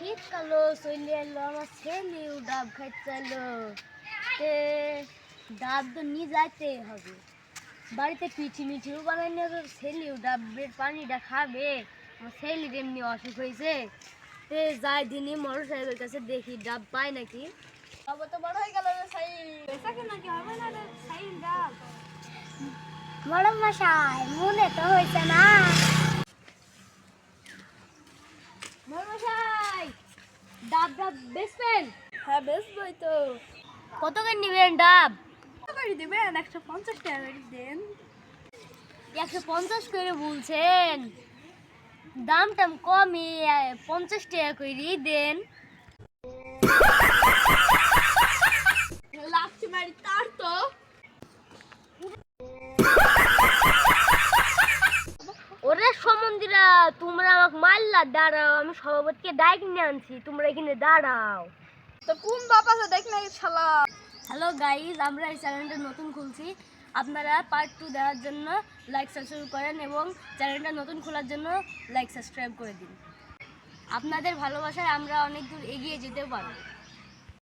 শীতকালও চলে এলো, আমার ছেলেও ডাব খাইতে চাইলো। তে ডাব তো নিয়ে যাইতে হবে, বাড়িতে পিঠি মিঠিও বানাই না, তো ছেলেও ডাবের পানিটা খাবে। আমার ছেলের এমনি অসুখ হয়েছে, তে যাই দিনই মোটর সাইকেলের কাছে দেখি ডাব পায় নাকি। বাবা তো বড় হয়ে গেল রে সাইল, বেচাকে নাকি হবে না রে সাইল ডাব। বড় মশাই মনে তো হয়েছে না। বড় মশাই ডাব ডাব বেচবেন? হ্যাঁ বেচবই তো। কত করে নেবেন ডাব? কত করে দিবেন? 150 টাকা করে দেন। 150 করে বলছেন, দাম টাম কমই, 50 টাকা করে দেন। লাগছে বাড়ি তার তো। ওরে সমন্দিরা, তোমরা আমাকে মারলা, দাঁড়াও, আমি সভাপতিকে ডাইক নিয়ে আনছি, তোমরা এখানে দাঁড়াও। তো কোন বাপ আছে দেখ না শালা। হ্যালো গাইজ, আমরা এই চ্যানেলটা নতুন খুলছি, আপনারা পার্ট 2 দেওয়ার জন্য লাইক সাবস্ক্রাইব করেন এবং চ্যানেলটা নতুন খোলার জন্য লাইক সাবস্ক্রাইব করে দিন। আপনাদের ভালোবাসায় আমরা অনেক দূর এগিয়ে যেতে পারবো।